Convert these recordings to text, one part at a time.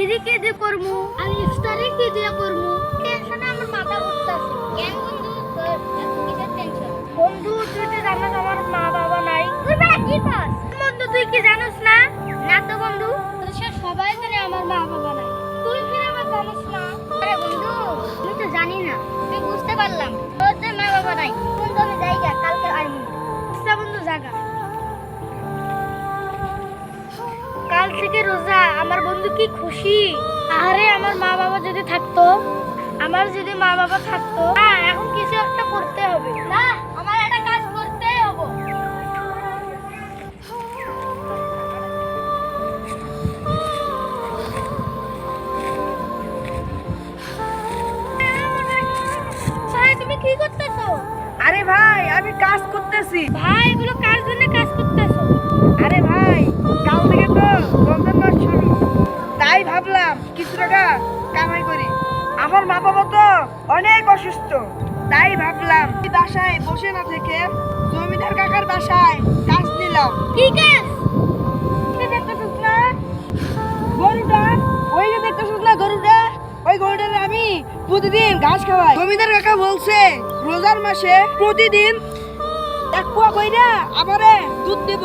সিঁড়ি কে দিয়ে করমু আর ইফতারি কে দিয়ে করমু টেনশনে আমার মাথা ঘুরতাছে। কেন বন্ধু তোর এত কিসের টেনশন? বন্ধু তুই তো জানিস আমার মা বাবা নাই। তুই ভাই কি পাস বন্ধু, তুই কি জানিস না? না তো বন্ধু, তোর সবাই জানে আমার মা বাবা নাই, তুই কি আমার জানিস না? আরে বন্ধু আমি তো জানি না, তুই বুঝতে পারলাম তোর যে মা বাবা নাই। বন্ধু আমি যাই গা, কালকে আসবো। আচ্ছা বন্ধু জাগা, কাল থেকে রোজা। আমার বন্ধু কি খুশি। আরে আমার মা বাবা যদি থাকতো, আমার যদি মা বাবা থাকতো, এখন কিছু একটা করতে হবে না, আমার একটা কাজ করতেই হবে। ভাই তুমি কি করতেছো? আরে ভাই আমি কাজ করতেছি। ভাই এগুলো কার জন্য কাজ করতেছো? আরে ভাই কাল থেকে তো রমজান মাস শুরু, তাই ভাবলাম কিছু টাকা কামাই করি। আমার মা বাবা তো অনেক অসুস্থ, তাই ভাবলাম এই বাসায় বসে না থেকে জমিদার কাকার বাসায় কাজ নিলাম। কি কাজ? কি দেখতেছিস না? গরুটা, ওই যে দেখতেছিস না গরুটা, ওই গরুটার আমি প্রতিদিন ঘাস খাওয়াই। জমিদার কাকা বলছে রোজার মাসে প্রতিদিন এক পোয়া কইরা আমারে দুধ দেব।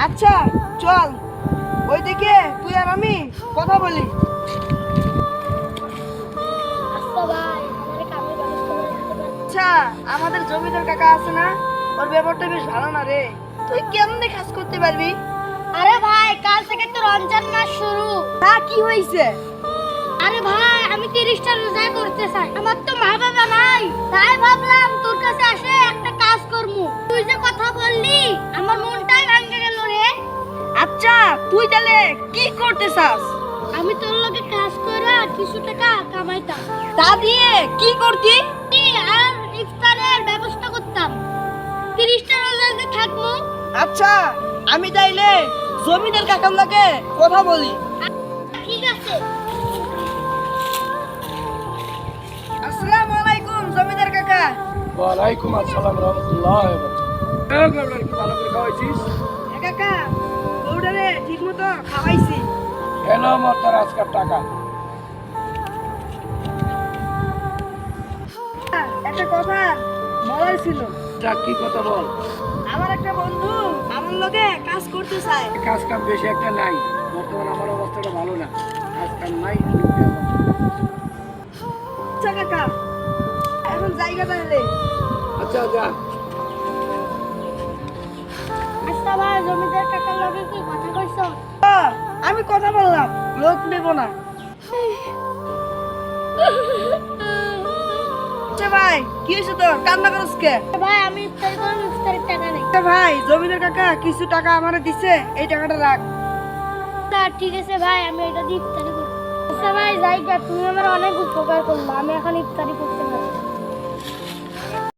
আচ্ছা চল ওইদিকে তুই আর আমি কথা বলি। আচ্ছা ভাই, আমারে কামের ব্যবস্থা করে দিতে পারবি? আচ্ছা আমাদের জমিদার কাকা আছে না, ওর ব্যাপারটা বেশ ভালো না রে, তুই কেমনে কাজ করতে পারবি? আরে ভাই কাল থেকে তো রমজান মাস শুরু। তা কি হয়েছে? আরে ভাই আমি 30টা রোজা করতে চাই, আমার তো মা বাবা নাই, তাই ভাবলাম তোর কাছে আসে একটা কাজ করমু। তুই যে কথা বললি আমার মনটাই ভাঙে গেল রে। আচ্ছা তুই তাহলে কি করতে চাস? আমি তোর লগে কাজ করে কিছু টাকা কামাইতাম, তা দিয়ে কি করতি? আর ইফতারের ব্যবস্থা করতাম। 30টা রোজাতে থাকবো। আচ্ছা আমি তাইলে জমিদার কাকার লগে কথা বলি। ঠিক আছে। আসসালামু আলাইকুম জমিদার কাকা। ওয়ালাইকুম আসসালাম রহমতুল্লাহ। কি ভালো করে খাওয়াইছিস? এ কাকা গরুটারে ঠিক মতো খাওয়াইছি। কেন আমার তার আজকের টাকা? একটা কথা বলার ছিল। যা কি কথা বল। আমার একটা বন্ধু আমার লগে কাজ করতে চায়। কাজ কাম বেশি একটা নাই, বর্তমানে আমার অবস্থাটা ভালো না, কাজ কাম নাই। আচ্ছা কাকা এখন জায়গা তাহলে। আচ্ছা যা। আচ্ছা ভাই জমিদার কাকার লগে কি কথা কইছো? আমি কথা বললাম, লোক নেব না। আচ্ছা ভাই কি হয়েছে তোর, কান্না করছ কে? ভাই আমি ইফতারি করব, ইফতারের টাকা নেই। আচ্ছা ভাই জমিদার কাকা কিছু টাকা আমারে দিছে, এই টাকাটা রাখ। তা ঠিক আছে ভাই, আমি এটা দিয়ে ইফতারি করব। আচ্ছা ভাই জায়গা, তুমি আমার অনেক উপকার করলে, আমি এখন ইফতারি করব।